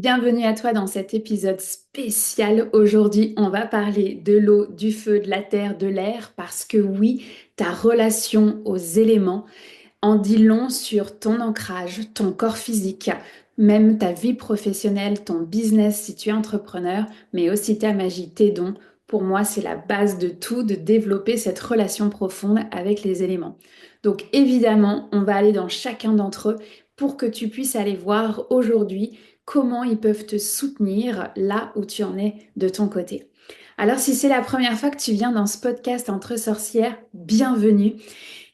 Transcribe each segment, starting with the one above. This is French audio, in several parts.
Bienvenue à toi dans cet épisode spécial. Aujourd'hui, on va parler de l'eau, du feu, de la terre, de l'air, parce que oui, ta relation aux éléments en dit long sur ton ancrage, ton corps physique, même ta vie professionnelle, ton business si tu es entrepreneur, mais aussi ta magie, tes dons. Pour moi, c'est la base de tout, de développer cette relation profonde avec les éléments. Donc évidemment, on va aller dans chacun d'entre eux pour que tu puisses aller voir aujourd'hui comment ils peuvent te soutenir là où tu en es de ton côté. Alors si c'est la première fois que tu viens dans ce podcast Entre sorcières, bienvenue.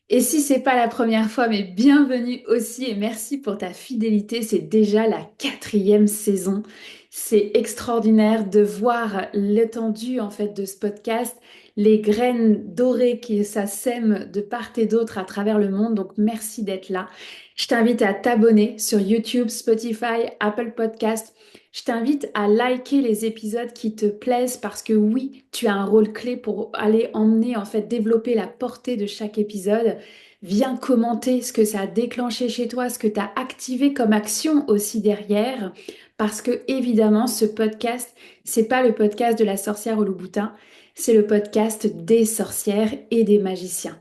Et si c'est pas la première fois, mais bienvenue aussi et merci pour ta fidélité. C'est déjà la quatrième saison. C'est extraordinaire de voir l'étendue en fait de ce podcast, les graines dorées qui ça sème de part et d'autre à travers le monde. Donc merci d'être là. Je t'invite à t'abonner sur YouTube, Spotify, Apple Podcast. Je t'invite à liker les épisodes qui te plaisent parce que oui, tu as un rôle clé pour aller emmener, en fait, développer la portée de chaque épisode. Viens commenter ce que ça a déclenché chez toi, ce que tu as activé comme action aussi derrière. Parce que évidemment, ce podcast, c'est pas le podcast de la sorcière au Louboutin, c'est le podcast des sorcières et des magiciens.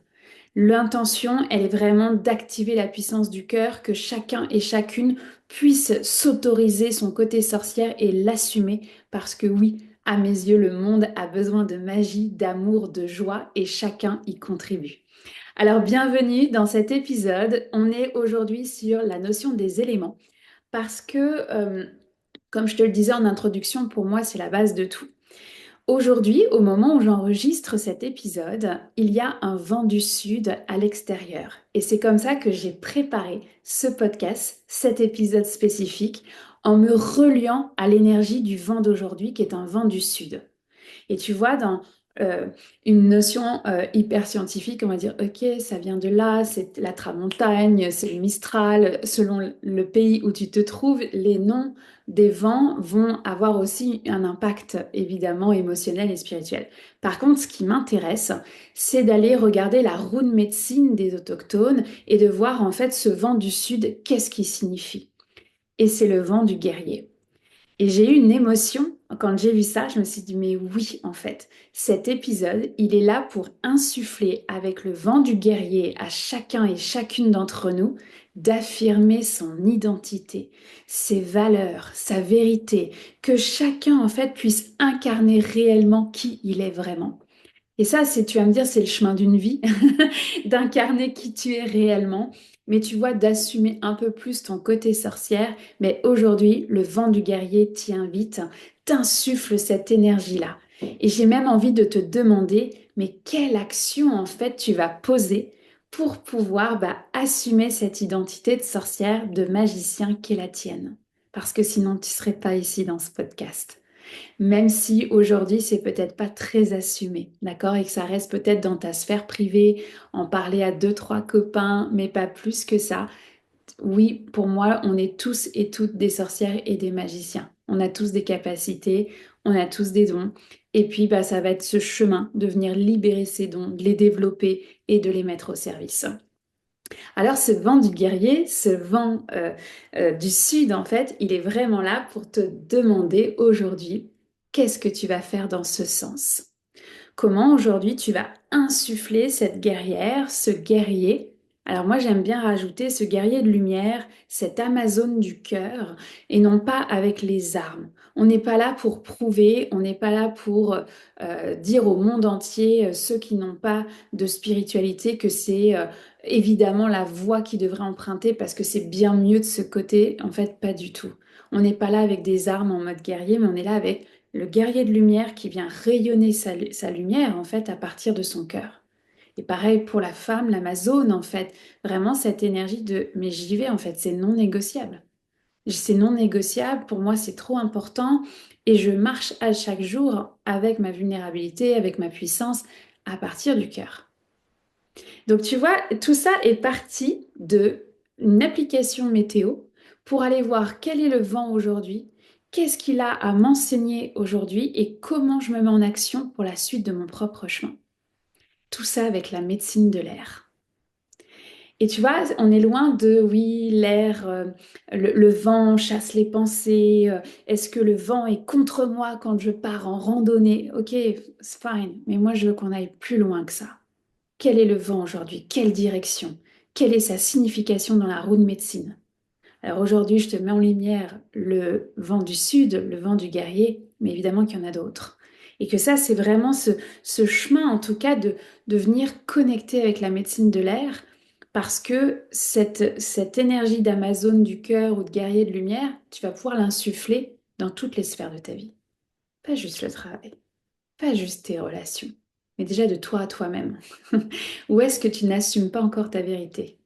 L'intention, elle est vraiment d'activer la puissance du cœur, que chacun et chacune puisse s'autoriser son côté sorcière et l'assumer, parce que oui, à mes yeux, le monde a besoin de magie, d'amour, de joie, et chacun y contribue. Alors, bienvenue dans cet épisode. On est aujourd'hui sur la notion des éléments, parce que, comme je te le disais en introduction, pour moi, c'est la base de tout. Aujourd'hui, au moment où j'enregistre cet épisode, il y a un vent du sud à l'extérieur. Et c'est comme ça que j'ai préparé ce podcast, cet épisode spécifique, en me reliant à l'énergie du vent d'aujourd'hui, qui est un vent du sud. Et tu vois, dans euh, une notion hyper scientifique, on va dire, ok, ça vient de là, c'est la tramontagne, c'est le Mistral. Selon le pays où tu te trouves, les noms des vents vont avoir aussi un impact évidemment émotionnel et spirituel. Par contre, ce qui m'intéresse, c'est d'aller regarder la rune médecine des autochtones et de voir en fait ce vent du sud, qu'est-ce qu'il signifie. Et c'est le vent du guerrier. Et j'ai eu une émotion quand j'ai vu ça, je me suis dit, mais oui, en fait, cet épisode, il est là pour insuffler avec le vent du guerrier à chacun et chacune d'entre nous d'affirmer son identité, ses valeurs, sa vérité, que chacun, en fait, puisse incarner réellement qui il est vraiment. Et ça, c'est, tu vas me dire, c'est le chemin d'une vie, d'incarner qui tu es réellement, mais tu vois, d'assumer un peu plus ton côté sorcière. Mais aujourd'hui, le vent du guerrier t'y invite, t'insuffle cette énergie-là. Et j'ai même envie de te demander, mais quelle action en fait tu vas poser pour pouvoir assumer cette identité de sorcière, de magicien qui est la tienne? Parce que sinon, tu ne serais pas ici dans ce podcast. Même si aujourd'hui, c'est peut-être pas très assumé, d'accord? Et que ça reste peut-être dans ta sphère privée, en parler à deux, trois copains, mais pas plus que ça. Oui, pour moi, on est tous et toutes des sorcières et des magiciens. On a tous des capacités, on a tous des dons. Et puis, ça va être ce chemin de venir libérer ces dons, de les développer et de les mettre au service. Alors, ce vent du guerrier, ce vent du sud, en fait, il est vraiment là pour te demander aujourd'hui, qu'est-ce que tu vas faire dans ce sens? Comment aujourd'hui tu vas insuffler cette guerrière, ce guerrier? Alors moi j'aime bien rajouter ce guerrier de lumière, cette Amazone du cœur, et non pas avec les armes. On n'est pas là pour prouver, on n'est pas là pour dire au monde entier, ceux qui n'ont pas de spiritualité, que c'est évidemment la voie qui devrait emprunter parce que c'est bien mieux de ce côté. En fait, pas du tout. On n'est pas là avec des armes en mode guerrier, mais on est là avec le guerrier de lumière qui vient rayonner sa lumière en fait à partir de son cœur. Et pareil pour la femme, l'Amazone en fait, vraiment cette énergie de mais j'y vais en fait, c'est non négociable. C'est non négociable, pour moi c'est trop important et je marche à chaque jour avec ma vulnérabilité, avec ma puissance à partir du cœur. Donc tu vois, tout ça est parti de une application météo pour aller voir quel est le vent aujourd'hui, qu'est-ce qu'il a à m'enseigner aujourd'hui et comment je me mets en action pour la suite de mon propre chemin. Tout ça avec la médecine de l'air. Et tu vois, on est loin de, oui, l'air, le vent chasse les pensées. Est-ce que le vent est contre moi quand je pars en randonnée? Ok, c'est fine. Mais moi, je veux qu'on aille plus loin que ça. Quel est le vent aujourd'hui? Quelle direction? Quelle est sa signification dans la roue de médecine? Alors aujourd'hui, je te mets en lumière le vent du sud, le vent du guerrier, mais évidemment qu'il y en a d'autres. Et que ça, c'est vraiment ce chemin, en tout cas, de venir connecter avec la médecine de l'air, parce que cette énergie d'Amazone du cœur ou de guerrier de lumière, tu vas pouvoir l'insuffler dans toutes les sphères de ta vie. Pas juste le travail, pas juste tes relations, mais déjà de toi à toi-même. Où est-ce que tu n'assumes pas encore ta vérité?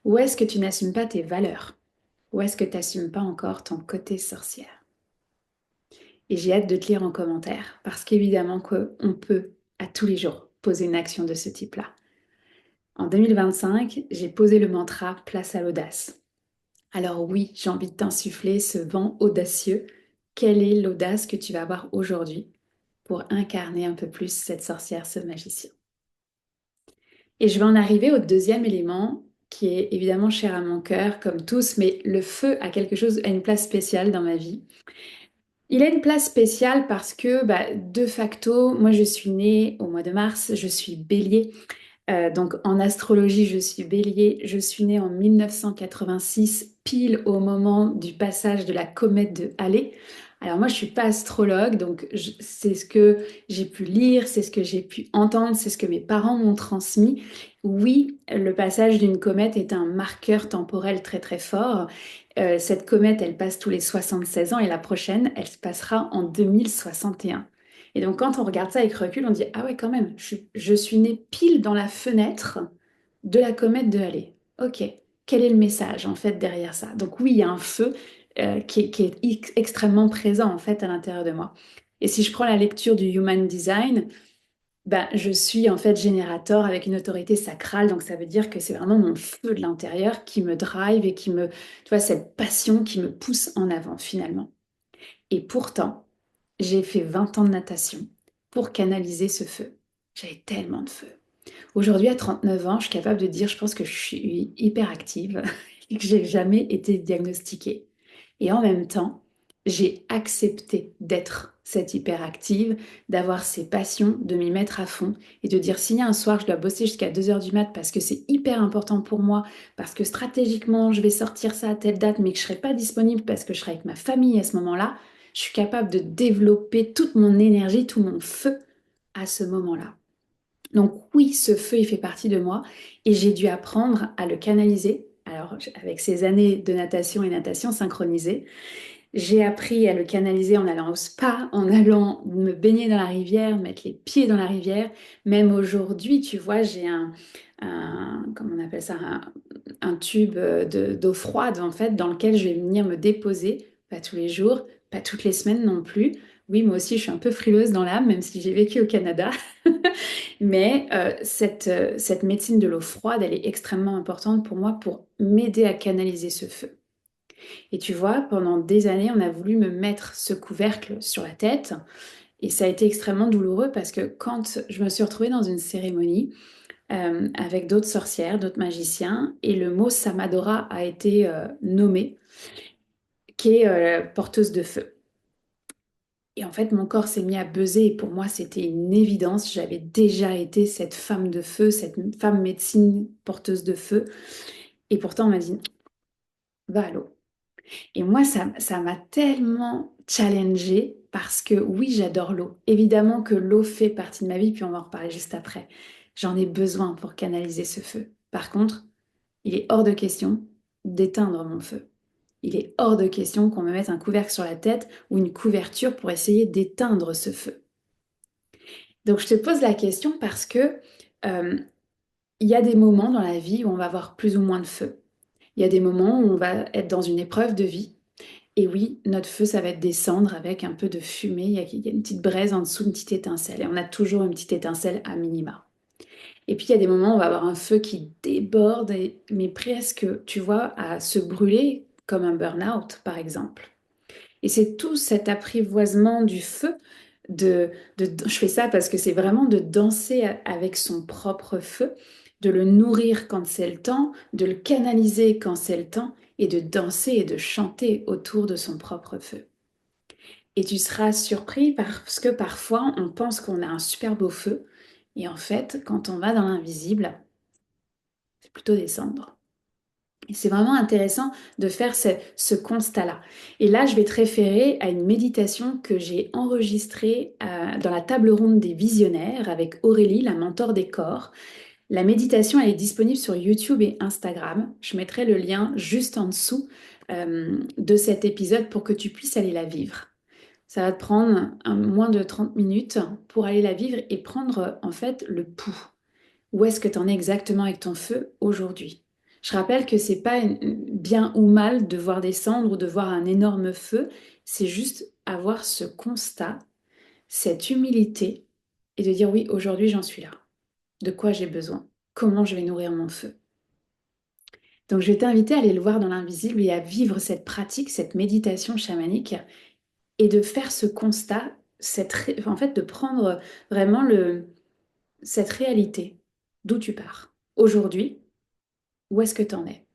Où est-ce que tu n'assumes pas tes valeurs? Ou est-ce que tu n'assumes pas encore ton côté sorcière? Et j'ai hâte de te lire en commentaire, parce qu'évidemment qu'on peut, à tous les jours, poser une action de ce type-là. En 2025, j'ai posé le mantra place à l'audace. Alors oui, j'ai envie de t'insuffler ce vent audacieux. Quelle est l'audace que tu vas avoir aujourd'hui pour incarner un peu plus cette sorcière, ce magicien? Et je vais en arriver au deuxième élément qui est évidemment cher à mon cœur, comme tous, mais le feu a quelque chose, a une place spéciale dans ma vie. Il a une place spéciale parce que, de facto, moi je suis née au mois de mars, je suis bélier. Donc en astrologie, je suis bélier. Je suis née en 1986, pile au moment du passage de la comète de Halley. Alors moi, je suis pas astrologue, donc c'est ce que j'ai pu lire, c'est ce que j'ai pu entendre, c'est ce que mes parents m'ont transmis. Oui, le passage d'une comète est un marqueur temporel très très fort. Cette comète, elle passe tous les 76 ans et la prochaine, elle se passera en 2061. Et donc, quand on regarde ça avec recul, on dit, ah ouais, quand même, je suis née pile dans la fenêtre de la comète de Halley. Ok, quel est le message en fait derrière ça? Donc oui, il y a un feu qui est extrêmement présent en fait à l'intérieur de moi. Et si je prends la lecture du Human Design, je suis en fait générateur avec une autorité sacrale, donc ça veut dire que c'est vraiment mon feu de l'intérieur qui me drive et tu vois, cette passion qui me pousse en avant finalement. Et pourtant, j'ai fait 20 ans de natation pour canaliser ce feu. J'avais tellement de feu. Aujourd'hui, à 39 ans, je suis capable de dire, je pense que je suis hyper active et que j'ai jamais été diagnostiquée. Et en même temps, j'ai accepté d'être cette hyperactive, d'avoir ces passions, de m'y mettre à fond et de dire s'il y a un soir, je dois bosser jusqu'à 2 heures du mat parce que c'est hyper important pour moi, parce que stratégiquement, je vais sortir ça à telle date, mais que je ne serai pas disponible parce que je serai avec ma famille à ce moment-là, je suis capable de développer toute mon énergie, tout mon feu à ce moment-là. Donc oui, ce feu, il fait partie de moi et j'ai dû apprendre à le canaliser. Alors, avec ces années de natation et natation synchronisée, j'ai appris à le canaliser en allant au spa, en allant me baigner dans la rivière, mettre les pieds dans la rivière. Même aujourd'hui, tu vois, j'ai comment on appelle ça, un tube d'eau froide, en fait, dans lequel je vais venir me déposer, pas tous les jours, pas toutes les semaines non plus. Oui, moi aussi, je suis un peu frileuse dans l'âme, même si j'ai vécu au Canada. Mais cette médecine de l'eau froide, elle est extrêmement importante pour moi pour m'aider à canaliser ce feu. Et tu vois, pendant des années, on a voulu me mettre ce couvercle sur la tête et ça a été extrêmement douloureux parce que quand je me suis retrouvée dans une cérémonie avec d'autres sorcières, d'autres magiciens, et le mot Samadora a été nommé, qui est porteuse de feu. Et en fait, mon corps s'est mis à buzzer et pour moi, c'était une évidence. J'avais déjà été cette femme de feu, cette femme médecine porteuse de feu. Et pourtant, on m'a dit, va à l'eau. Et moi, ça m'a tellement challengée parce que oui, j'adore l'eau. Évidemment que l'eau fait partie de ma vie, puis on va en reparler juste après. J'en ai besoin pour canaliser ce feu. Par contre, il est hors de question d'éteindre mon feu. Il est hors de question qu'on me mette un couvercle sur la tête ou une couverture pour essayer d'éteindre ce feu. Donc je te pose la question parce que euh, il y a des moments dans la vie où on va avoir plus ou moins de feu. Il y a des moments où on va être dans une épreuve de vie. Et oui, notre feu, ça va être des cendres avec un peu de fumée. Il y a une petite braise en dessous, une petite étincelle. Et on a toujours une petite étincelle à minima. Et puis il y a des moments où on va avoir un feu qui déborde, mais presque, tu vois, à se brûler comme un burn-out, par exemple. Et c'est tout cet apprivoisement du feu. Je fais ça parce que c'est vraiment de danser avec son propre feu, de le nourrir quand c'est le temps, de le canaliser quand c'est le temps, et de danser et de chanter autour de son propre feu. Et tu seras surpris parce que parfois on pense qu'on a un super beau feu, et en fait, quand on va dans l'invisible, c'est plutôt des cendres. Et c'est vraiment intéressant de faire ce constat-là. Et là, je vais te référer à une méditation que j'ai enregistrée dans la table ronde des visionnaires avec Aurélie, la mentor des corps. La méditation, elle est disponible sur YouTube et Instagram. Je mettrai le lien juste en dessous de cet épisode pour que tu puisses aller la vivre. Ça va te prendre moins de 30 minutes pour aller la vivre et prendre en fait le pouls. Où est-ce que tu en es exactement avec ton feu aujourd'hui? Je rappelle que c'est pas bien ou mal de voir des cendres ou de voir un énorme feu, c'est juste avoir ce constat, cette humilité et de dire oui, aujourd'hui j'en suis là. De quoi j'ai besoin? Comment je vais nourrir mon feu? Donc je vais t'inviter à aller le voir dans l'invisible et à vivre cette pratique, cette méditation chamanique et de faire ce constat, en fait de prendre vraiment cette réalité d'où tu pars. Aujourd'hui, où est-ce que tu en es?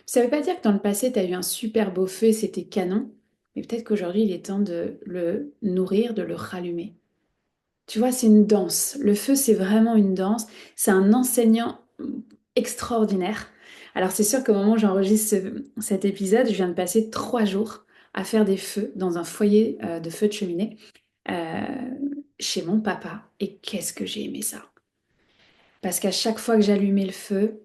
Ça ne veut pas dire que dans le passé, tu as eu un super beau feu et c'était canon, mais peut-être qu'aujourd'hui, il est temps de le nourrir, de le rallumer. Tu vois, c'est une danse. Le feu, c'est vraiment une danse. C'est un enseignant extraordinaire. Alors, c'est sûr qu'au moment où j'enregistre cet épisode, je viens de passer 3 jours à faire des feux dans un foyer de feu de cheminée euh, chez mon papa. Et qu'est-ce que j'ai aimé ça! Parce qu'à chaque fois que j'allumais le feu,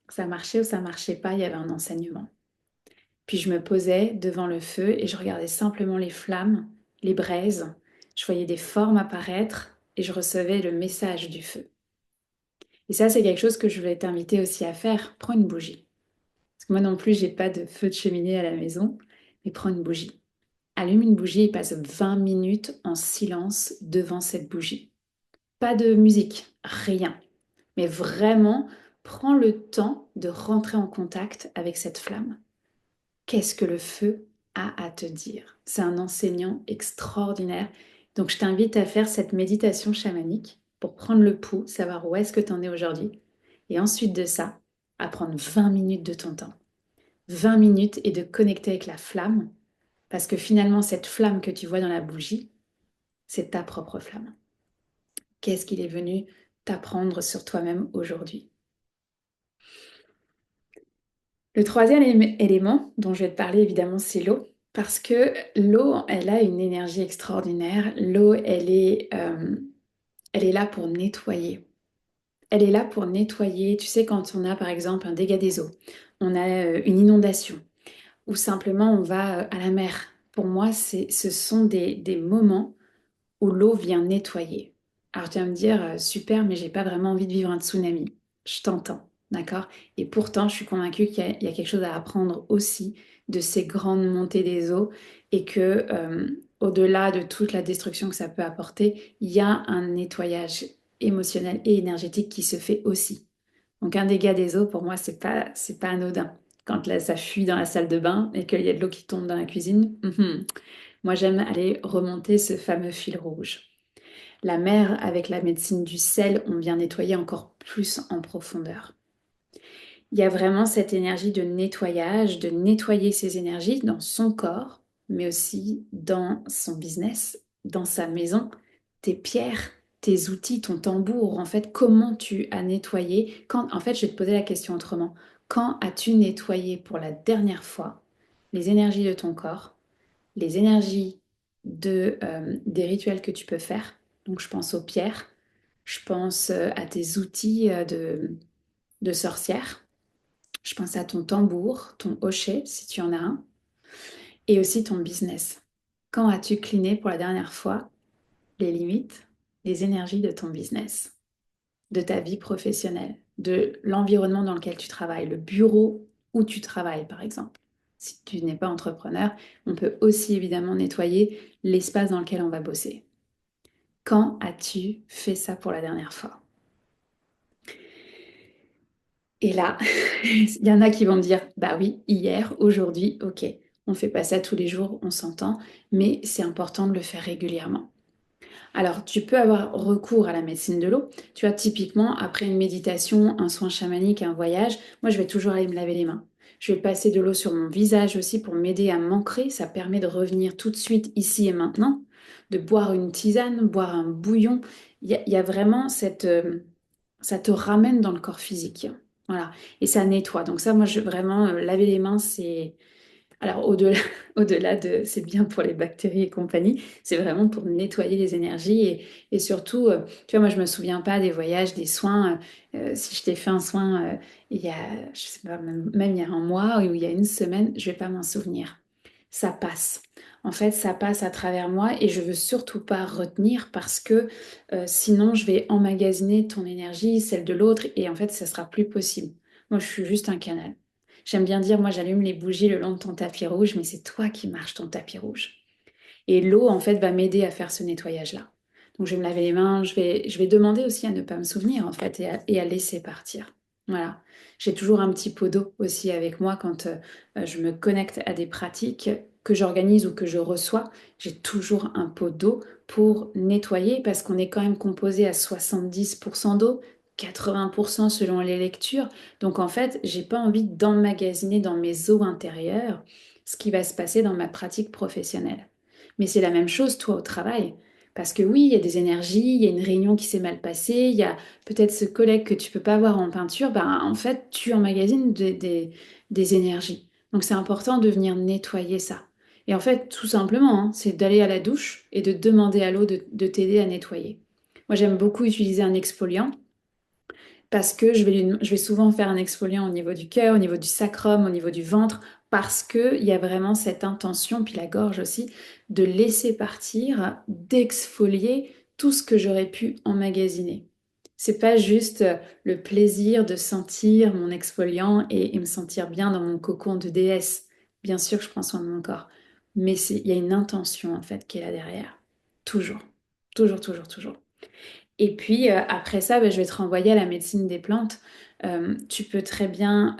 ça marchait ou ça marchait pas, il y avait un enseignement. Puis je me posais devant le feu et je regardais simplement les flammes, les braises. Je voyais des formes apparaître et je recevais le message du feu. Et ça, c'est quelque chose que je voulais t'inviter aussi à faire. Prends une bougie. Parce que moi non plus, j'ai pas de feu de cheminée à la maison, mais prends une bougie. Allume une bougie et passe 20 minutes en silence devant cette bougie. Pas de musique, rien. Mais vraiment, prends le temps de rentrer en contact avec cette flamme. Qu'est-ce que le feu a à te dire? C'est un enseignant extraordinaire. Donc, je t'invite à faire cette méditation chamanique pour prendre le pouls, savoir où est-ce que tu en es aujourd'hui. Et ensuite de ça, à prendre 20 minutes de ton temps. 20 minutes et de connecter avec la flamme. Parce que finalement, cette flamme que tu vois dans la bougie, c'est ta propre flamme. Qu'est-ce qu'il est venu t'apprendre sur toi-même aujourd'hui? Le troisième élément dont je vais te parler, évidemment, c'est l'eau. Parce que l'eau, elle a une énergie extraordinaire. L'eau, elle est là pour nettoyer. Elle est là pour nettoyer. Tu sais, quand on a, par exemple, un dégât des eaux, on a une inondation, ou simplement on va à la mer. Pour moi, ce sont des moments où l'eau vient nettoyer. Alors tu vas me dire, super, mais j'ai pas vraiment envie de vivre un tsunami. Je t'entends, d'accord? Et pourtant, je suis convaincue qu'il y a quelque chose à apprendre aussi de ces grandes montées des eaux et que au-delà de toute la destruction que ça peut apporter, il y a un nettoyage émotionnel et énergétique qui se fait aussi. Donc un dégât des eaux, pour moi, c'est pas anodin. Quand là, ça fuit dans la salle de bain et qu'il y a de l'eau qui tombe dans la cuisine, moi j'aime aller remonter ce fameux fil rouge. La mer, avec la médecine du sel, on vient nettoyer encore plus en profondeur. Il y a vraiment cette énergie de nettoyage, de nettoyer ses énergies dans son corps, mais aussi dans son business, dans sa maison, tes pierres, tes outils, ton tambour. En fait, comment tu as nettoyé En fait, je vais te poser la question autrement. Quand as-tu nettoyé pour la dernière fois les énergies de ton corps, les énergies des rituels que tu peux faire? Donc, je pense aux pierres, je pense à tes outils de sorcière. Je pense à ton tambour, ton hochet, si tu en as un, et aussi ton business. Quand as-tu cliné pour la dernière fois les limites, les énergies de ton business, de ta vie professionnelle, de l'environnement dans lequel tu travailles, le bureau où tu travailles, par exemple? Si tu n'es pas entrepreneur, on peut aussi évidemment nettoyer l'espace dans lequel on va bosser. Quand as-tu fait ça pour la dernière fois? Et là, il y en a qui vont me dire, bah oui, hier, aujourd'hui, ok, on fait pas ça tous les jours, on s'entend, mais c'est important de le faire régulièrement. Alors, tu peux avoir recours à la médecine de l'eau. Tu vois, typiquement, après une méditation, un soin chamanique, un voyage, moi, je vais toujours aller me laver les mains. Je vais passer de l'eau sur mon visage aussi pour m'aider à m'ancrer. Ça permet de revenir tout de suite ici et maintenant, de boire une tisane, boire un bouillon. Il y a vraiment ça te ramène dans le corps physique. Voilà. Et ça nettoie. Donc ça, moi, vraiment, laver les mains, c'est alors, au-delà, au-delà de c'est bien pour les bactéries et compagnie, c'est vraiment pour nettoyer les énergies et surtout, tu vois, moi, je me souviens pas des voyages, des soins. Si je t'ai fait un soin il y a, je sais pas, même il y a un mois ou il y a une semaine, je vais pas m'en souvenir. Ça passe. En fait, ça passe à travers moi et je veux surtout pas retenir parce que sinon, je vais emmagasiner ton énergie, celle de l'autre et en fait, ça sera plus possible. Moi, je suis juste un canal. J'aime bien dire, moi j'allume les bougies le long de ton tapis rouge, mais c'est toi qui marches ton tapis rouge. Et l'eau, en fait, va m'aider à faire ce nettoyage-là. Donc je vais me laver les mains, je vais demander aussi à ne pas me souvenir, en fait, et à laisser partir. Voilà. J'ai toujours un petit pot d'eau aussi avec moi quand je me connecte à des pratiques que j'organise ou que je reçois. J'ai toujours un pot d'eau pour nettoyer parce qu'on est quand même composé à 70% d'eau, 80% selon les lectures. Donc en fait, j'ai pas envie d'emmagasiner dans mes eaux intérieures ce qui va se passer dans ma pratique professionnelle. Mais c'est la même chose, toi, au travail. Parce que oui, il y a des énergies, il y a une réunion qui s'est mal passée, il y a peut-être ce collègue que tu peux pas voir en peinture, ben, en fait, tu emmagasines des énergies. Donc c'est important de venir nettoyer ça. Et en fait, tout simplement, hein, c'est d'aller à la douche et de demander à l'eau de t'aider à nettoyer. Moi, j'aime beaucoup utiliser un exfoliant parce que je vais souvent faire un exfoliant au niveau du cœur, au niveau du sacrum, au niveau du ventre, parce qu'il y a vraiment cette intention, puis la gorge aussi, de laisser partir, d'exfolier tout ce que j'aurais pu emmagasiner. C'est pas juste le plaisir de sentir mon exfoliant et me sentir bien dans mon cocon de déesse. Bien sûr que je prends soin de mon corps, mais il y a une intention en fait qui est là derrière. Toujours, toujours, toujours, toujours. Et puis après ça, ben, je vais te renvoyer à la médecine des plantes. Tu peux très bien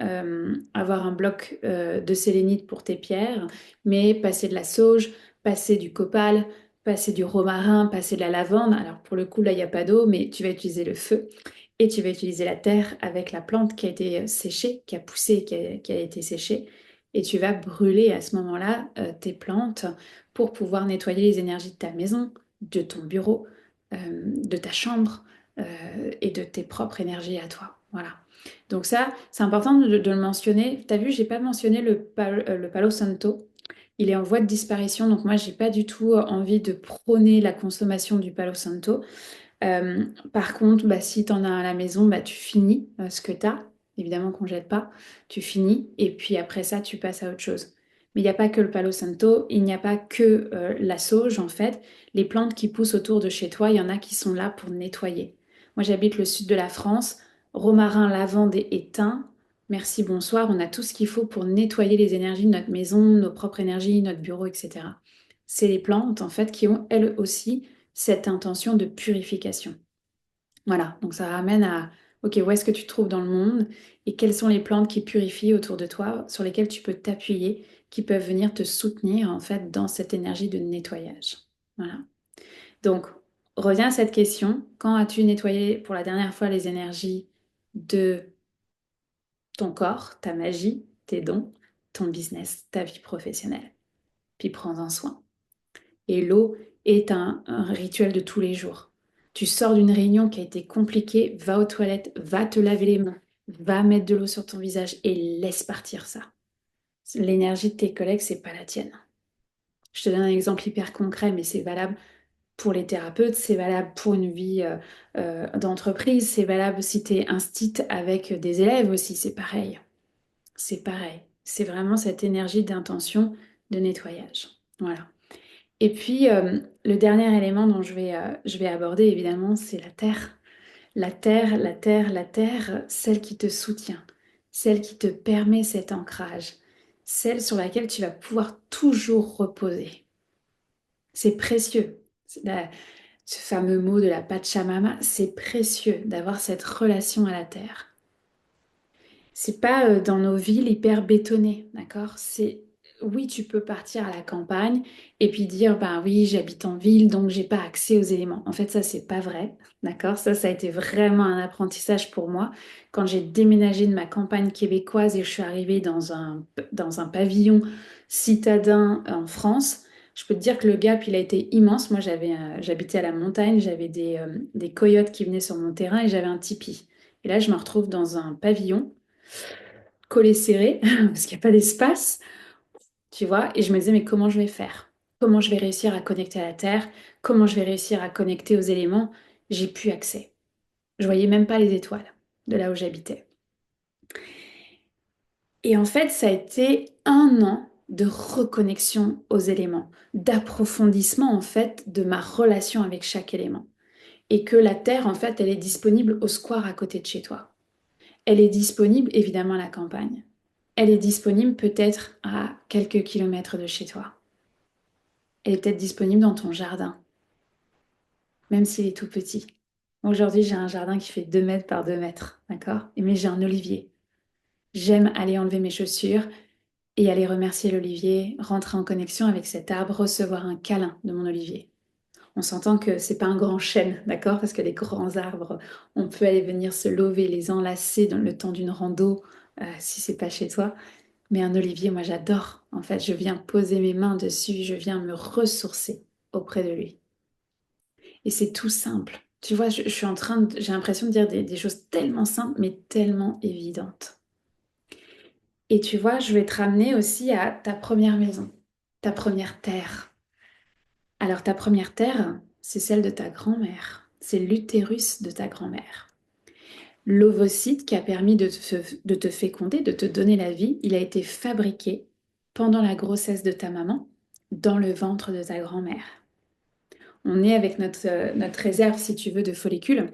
avoir un bloc de sélénite pour tes pierres, mais passer de la sauge, passer du copal, passer du romarin, passer de la lavande. Alors pour le coup, là, il n'y a pas d'eau, mais tu vas utiliser le feu et tu vas utiliser la terre avec la plante qui a été séchée, qui a poussé, qui a été séchée. Et tu vas brûler à ce moment-là tes plantes pour pouvoir nettoyer les énergies de ta maison, de ton bureau de ta chambre et de tes propres énergies à toi. Voilà. Donc ça, c'est important de le mentionner. Tu as vu, j'ai pas mentionné le Palo Santo. Il est en voie de disparition, donc moi, j'ai pas du tout envie de prôner la consommation du Palo Santo. Euh, Par contre, bah, si tu en as à la maison, bah, tu finis ce que tu as. Évidemment qu'on ne jette pas. Tu finis et puis après ça, tu passes à autre chose. Mais il n'y a pas que le Palo Santo, il n'y a pas que la sauge en fait. Les plantes qui poussent autour de chez toi, il y en a qui sont là pour nettoyer. Moi, j'habite le sud de la France. Romarin, lavande et thym. Merci, bonsoir. On a tout ce qu'il faut pour nettoyer les énergies de notre maison, nos propres énergies, notre bureau, etc. C'est les plantes en fait qui ont elles aussi cette intention de purification. Voilà, donc ça ramène à, ok, où est-ce que tu te trouves dans le monde et quelles sont les plantes qui purifient autour de toi, sur lesquelles tu peux t'appuyer, qui peuvent venir te soutenir en fait dans cette énergie de nettoyage. Voilà. Donc, reviens à cette question. Quand as-tu nettoyé pour la dernière fois les énergies de ton corps, ta magie, tes dons, ton business, ta vie professionnelle? Puis prends-en soin. Et l'eau est un rituel de tous les jours. Tu sors d'une réunion qui a été compliquée, va aux toilettes, va te laver les mains, va mettre de l'eau sur ton visage et laisse partir ça. L'énergie de tes collègues, c'est pas la tienne. Je te donne un exemple hyper concret, mais c'est valable pour les thérapeutes, c'est valable pour une vie d'entreprise, c'est valable si tu es instit avec des élèves aussi, c'est pareil. C'est pareil. C'est vraiment cette énergie d'intention de nettoyage. Voilà. Et puis, le dernier élément dont je vais aborder, évidemment, c'est la terre. La terre, la terre, la terre, celle qui te soutient, celle qui te permet cet ancrage, celle sur laquelle tu vas pouvoir toujours reposer. C'est précieux. Ce fameux mot de la Pachamama, c'est précieux d'avoir cette relation à la terre. C'est pas dans nos villes hyper bétonnées, d'accord? C'est oui, tu peux partir à la campagne et puis dire, bah oui, j'habite en ville, donc j'ai pas accès aux éléments. En fait, ça, c'est pas vrai, d'accord? Ça a été vraiment un apprentissage pour moi. Quand j'ai déménagé de ma campagne québécoise et je suis arrivée dans un pavillon citadin en France, je peux te dire que le gap, il a été immense. Moi, j'habitais à la montagne, j'avais des coyotes qui venaient sur mon terrain et j'avais un tipi. Et là, je me retrouve dans un pavillon collé serré parce qu'il n'y a pas d'espace. Tu vois, et je me disais, mais comment je vais faire? Comment je vais réussir à connecter à la Terre? Comment je vais réussir à connecter aux éléments? J'ai plus accès. Je voyais même pas les étoiles de là où j'habitais. Et en fait, ça a été un an de reconnexion aux éléments, d'approfondissement en fait de ma relation avec chaque élément. Et que la Terre, en fait, elle est disponible au square à côté de chez toi. Elle est disponible évidemment à la campagne. Elle est disponible peut-être à quelques kilomètres de chez toi. Elle est peut-être disponible dans ton jardin, même s'il est tout petit. Aujourd'hui, j'ai un jardin qui fait 2 mètres par 2 mètres, d'accord? Mais j'ai un olivier. J'aime aller enlever mes chaussures et aller remercier l'olivier, rentrer en connexion avec cet arbre, recevoir un câlin de mon olivier. On s'entend que c'est pas un grand chêne, d'accord? Parce que les grands arbres, on peut aller venir se lever, les enlacer dans le temps d'une rando, si c'est pas chez toi. Mais un olivier, moi j'adore. En fait, je viens poser mes mains dessus, je viens me ressourcer auprès de lui. Et c'est tout simple. Tu vois, je suis en train de, j'ai l'impression de dire des choses tellement simples, mais tellement évidentes. Et tu vois, je vais te ramener aussi à ta première maison, ta première terre. Alors, ta première terre, c'est celle de ta grand-mère. C'est l'utérus de ta grand-mère. L'ovocyte qui a permis de te féconder, de te donner la vie, il a été fabriqué pendant la grossesse de ta maman dans le ventre de ta grand-mère. On est avec notre réserve, si tu veux, de follicules.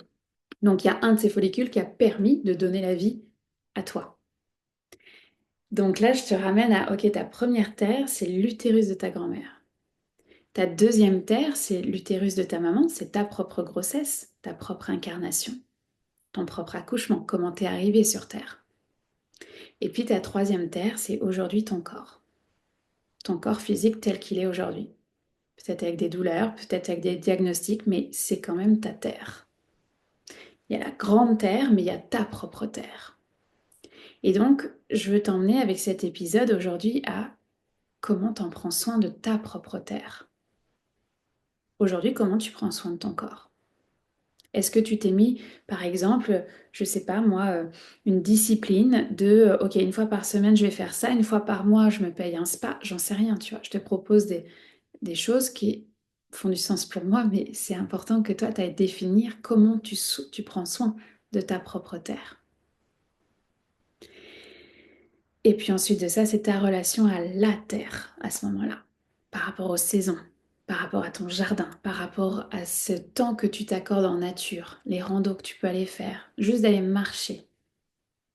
Donc, il y a un de ces follicules qui a permis de donner la vie à toi. Donc là, je te ramène à, ok, ta première terre, c'est l'utérus de ta grand-mère. Ta deuxième terre, c'est l'utérus de ta maman, c'est ta propre grossesse, ta propre incarnation, ton propre accouchement, comment t'es arrivé sur Terre. Et puis ta troisième terre, c'est aujourd'hui ton corps physique tel qu'il est aujourd'hui. Peut-être avec des douleurs, peut-être avec des diagnostics, mais c'est quand même ta terre. Il y a la grande terre, mais il y a ta propre terre. Et donc, je veux t'emmener avec cet épisode aujourd'hui à comment t'en prends soin de ta propre terre. Aujourd'hui, comment tu prends soin de ton corps? Est-ce que tu t'es mis, par exemple, je sais pas moi, une discipline de, ok, une fois par semaine, je vais faire ça, une fois par mois, je me paye un spa, j'en sais rien, tu vois. Je te propose des choses qui font du sens pour moi, mais c'est important que toi, tu ailles définir comment tu prends soin de ta propre terre. Et puis ensuite de ça, c'est ta relation à la terre à ce moment-là, par rapport aux saisons, par rapport à ton jardin, par rapport à ce temps que tu t'accordes en nature, les randos que tu peux aller faire, juste d'aller marcher,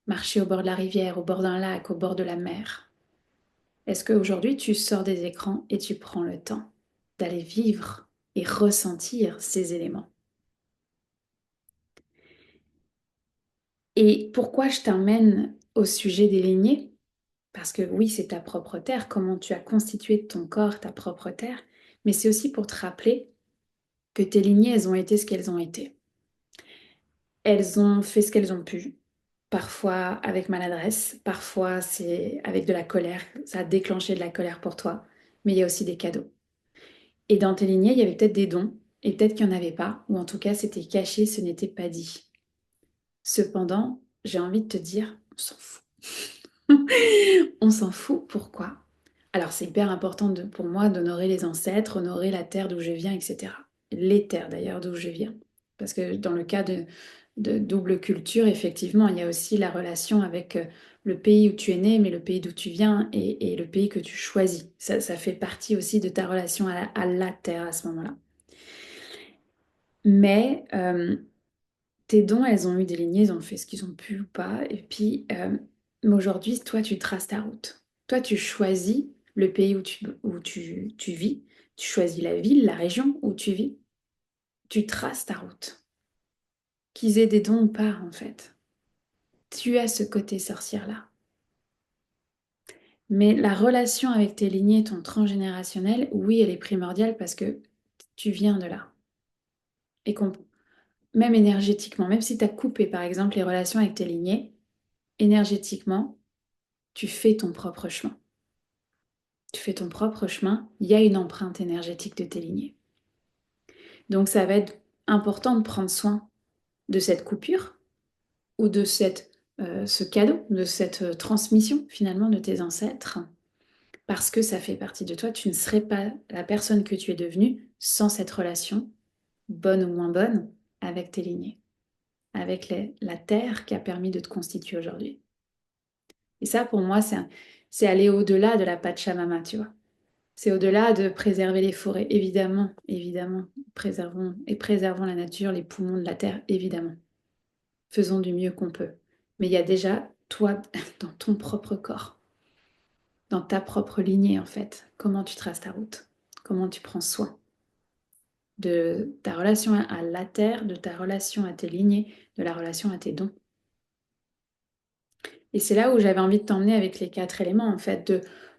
marcher au bord de la rivière, au bord d'un lac, au bord de la mer. Est-ce qu'aujourd'hui, tu sors des écrans et tu prends le temps d'aller vivre et ressentir ces éléments? Et pourquoi je t'emmène au sujet des lignées? Parce que oui, c'est ta propre terre, comment tu as constitué ton corps, ta propre terre, mais c'est aussi pour te rappeler que tes lignées, elles ont été ce qu'elles ont été. Elles ont fait ce qu'elles ont pu, parfois avec maladresse, parfois c'est avec de la colère, ça a déclenché de la colère pour toi, mais il y a aussi des cadeaux. Et dans tes lignées, il y avait peut-être des dons, et peut-être qu'il n'y en avait pas, ou en tout cas c'était caché, ce n'était pas dit. Cependant, j'ai envie de te dire, on s'en fout. On s'en fout, pourquoi? Alors c'est hyper important pour moi d'honorer les ancêtres, honorer la terre d'où je viens, etc. Les terres d'ailleurs d'où je viens. Parce que dans le cas de double culture, effectivement, il y a aussi la relation avec le pays où tu es né, mais le pays d'où tu viens et le pays que tu choisis. Ça fait partie aussi de ta relation à la terre à ce moment-là. Mais tes dons, elles ont eu des lignées, ils ont fait ce qu'ils ont pu ou pas. Et puis, mais aujourd'hui, toi, tu traces ta route. Toi, tu choisis le pays où tu vis. Tu choisis la ville, la région où tu vis. Tu traces ta route. Qu'ils aient des dons ou pas, en fait. Tu as ce côté sorcière-là. Mais la relation avec tes lignées, ton transgénérationnel, oui, elle est primordiale parce que tu viens de là. Et qu'on, même énergétiquement, même si tu as coupé par exemple les relations avec tes lignées, énergétiquement, tu fais ton propre chemin. Tu fais ton propre chemin, il y a une empreinte énergétique de tes lignées. Donc ça va être important de prendre soin de cette coupure ou de ce cadeau, de cette transmission finalement de tes ancêtres, parce que ça fait partie de toi. Tu ne serais pas la personne que tu es devenue sans cette relation, bonne ou moins bonne, avec tes lignées, avec la terre qui a permis de te constituer aujourd'hui. Et ça, pour moi, c'est aller au-delà de la Pachamama, tu vois. C'est au-delà de préserver les forêts, évidemment, évidemment. Préservons la nature, les poumons de la terre, évidemment. Faisons du mieux qu'on peut. Mais il y a déjà toi dans ton propre corps, dans ta propre lignée en fait. Comment tu traces ta route? Comment tu prends soin de ta relation à la terre, de ta relation à tes lignées, de la relation à tes dons. Et c'est là où j'avais envie de t'emmener avec les 4 éléments, en fait,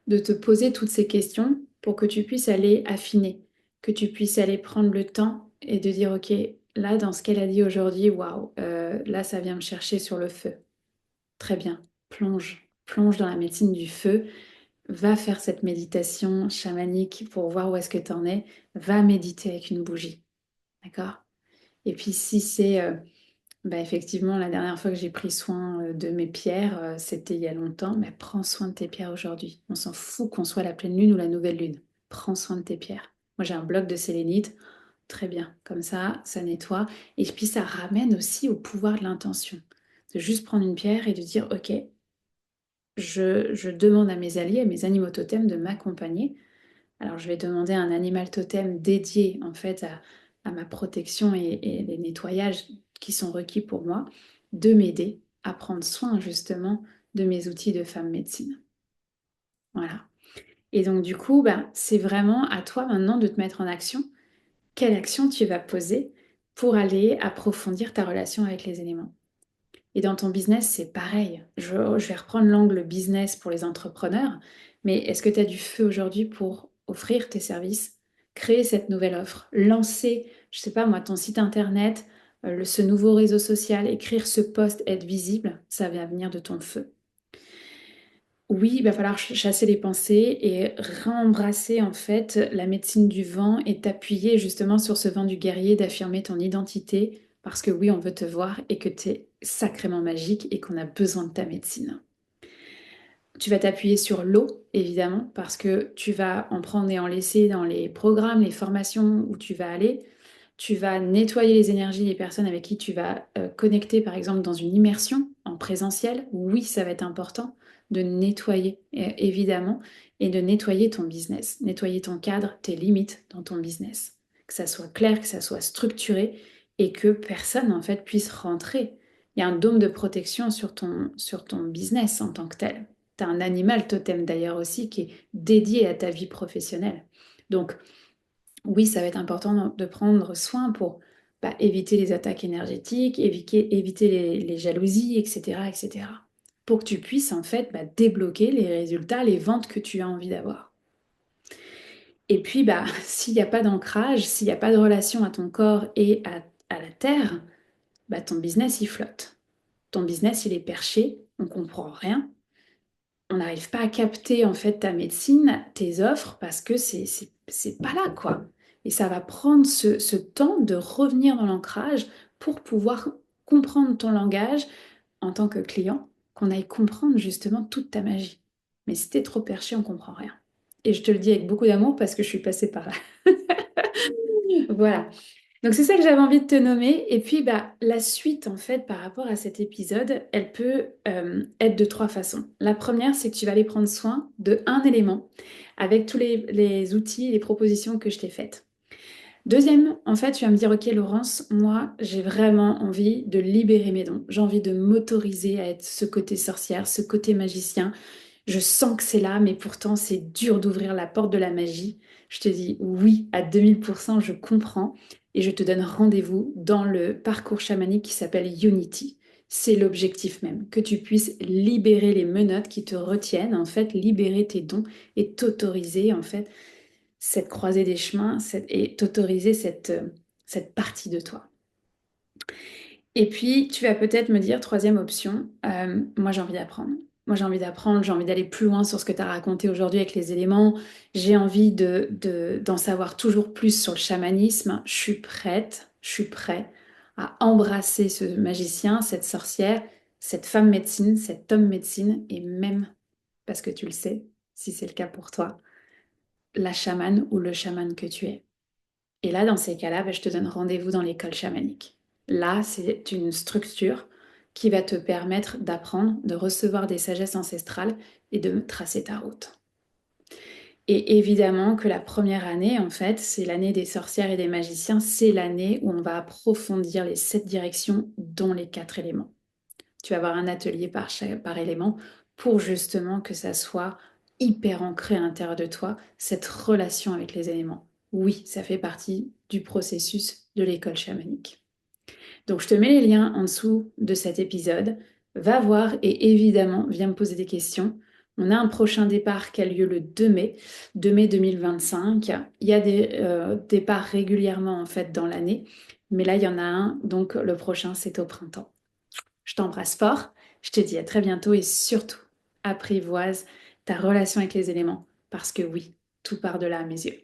de te poser toutes ces questions pour que tu puisses aller affiner, que tu puisses aller prendre le temps et de dire, OK, là, dans ce qu'elle a dit aujourd'hui, waouh, là, ça vient me chercher sur le feu. Très bien, plonge dans la médecine du feu, va faire cette méditation chamanique pour voir où est-ce que tu en es, va méditer avec une bougie, d'accord? Et puis si c'est bah, effectivement, la dernière fois que j'ai pris soin de mes pierres, c'était il y a longtemps, mais prends soin de tes pierres aujourd'hui. On s'en fout qu'on soit la pleine lune ou la nouvelle lune. Prends soin de tes pierres. Moi, j'ai un bloc de sélénite, très bien. Comme ça nettoie. Et puis, ça ramène aussi au pouvoir de l'intention. De juste prendre une pierre et de dire, OK, je demande à mes alliés, à mes animaux totems de m'accompagner. Alors, je vais demander à un animal totem dédié, en fait, à ma protection et les nettoyages qui sont requis pour moi, de m'aider à prendre soin, justement, de mes outils de femme médecine. Voilà. Et donc, du coup, bah, c'est vraiment à toi maintenant de te mettre en action. Quelle action tu vas poser pour aller approfondir ta relation avec les éléments? Et dans ton business, c'est pareil. Je vais reprendre l'angle business pour les entrepreneurs, mais est-ce que tu as du feu aujourd'hui pour offrir tes services, créer cette nouvelle offre, lancer, je sais pas moi, ton site internet, ce nouveau réseau social, écrire ce post, être visible, ça va venir de ton feu. Oui, il va falloir chasser les pensées et rembrasser en fait la médecine du vent et t'appuyer justement sur ce vent du guerrier, d'affirmer ton identité parce que oui, on veut te voir et que tu es sacrément magique et qu'on a besoin de ta médecine. Tu vas t'appuyer sur l'eau, évidemment, parce que tu vas en prendre et en laisser dans les programmes, les formations où tu vas aller. Tu vas nettoyer les énergies des personnes avec qui tu vas connecter, par exemple, dans une immersion en présentiel. Oui, ça va être important de nettoyer, évidemment, et de nettoyer ton business, nettoyer ton cadre, tes limites dans ton business. Que ça soit clair, que ça soit structuré et que personne, en fait, puisse rentrer. Il y a un dôme de protection sur ton business en tant que tel. Tu as un animal totem d'ailleurs aussi qui est dédié à ta vie professionnelle. Donc, oui, ça va être important de prendre soin pour bah, éviter les attaques énergétiques, éviter les jalousies, etc., etc. Pour que tu puisses en fait bah, débloquer les résultats, les ventes que tu as envie d'avoir. Et puis, bah, s'il n'y a pas d'ancrage, s'il n'y a pas de relation à ton corps et à la terre, bah, ton business, il flotte. Ton business, il est perché, on comprend rien, on n'arrive pas à capter en fait ta médecine, tes offres, parce que c'est pas là, quoi. Et ça va prendre ce temps de revenir dans l'ancrage pour pouvoir comprendre ton langage en tant que client, qu'on aille comprendre justement toute ta magie. Mais si t'es trop perché, on comprend rien. Et je te le dis avec beaucoup d'amour parce que je suis passée par là. Voilà. Donc c'est ça que j'avais envie de te nommer. Et puis bah, la suite, en fait, par rapport à cet épisode, elle peut être de 3 façons. La première, c'est que tu vas aller prendre soin de un élément avec tous les outils, les propositions que je t'ai faites. Deuxième, en fait, tu vas me dire, ok Laurence, moi j'ai vraiment envie de libérer mes dons. J'ai envie de m'autoriser à être ce côté sorcière, ce côté magicien. Je sens que c'est là, mais pourtant c'est dur d'ouvrir la porte de la magie. Je te dis oui, à 2000%, je comprends. Et je te donne rendez-vous dans le parcours chamanique qui s'appelle Unity. c'est l'objectif même, que tu puisses libérer les menottes qui te retiennent, en fait, libérer tes dons et t'autoriser, en fait, cette croisée des chemins et t'autoriser cette partie de toi. Et puis, tu vas peut-être me dire, troisième option, moi j'ai envie d'apprendre. Moi j'ai envie d'apprendre, j'ai envie d'aller plus loin sur ce que tu as raconté aujourd'hui avec les éléments. J'ai envie d'en savoir toujours plus sur le chamanisme. Je suis prête, je suis prêt à embrasser ce magicien, cette sorcière, cette femme médecine, cet homme médecine, et même, parce que tu le sais, si c'est le cas pour toi, la chamane ou le chaman que tu es. Et là, dans ces cas-là, je te donne rendez-vous dans l'école chamanique. Là, c'est une structure qui va te permettre d'apprendre, de recevoir des sagesses ancestrales et de tracer ta route. Et évidemment que la première année, en fait, c'est l'année des sorcières et des magiciens, c'est l'année où on va approfondir les 7 directions, dont les 4 éléments. Tu vas avoir un atelier par élément pour justement que ça soit hyper ancré à l'intérieur de toi, cette relation avec les éléments. Oui, ça fait partie du processus de l'école chamanique. Donc je te mets les liens en dessous de cet épisode. Va voir et évidemment, viens me poser des questions. On a un prochain départ qui a lieu le 2 mai 2025. Il y a des départs régulièrement en fait dans l'année, mais là il y en a un, donc le prochain c'est au printemps. Je t'embrasse fort, je te dis à très bientôt et surtout, apprivoise ta relation avec les éléments parce que oui, tout part de là à mes yeux.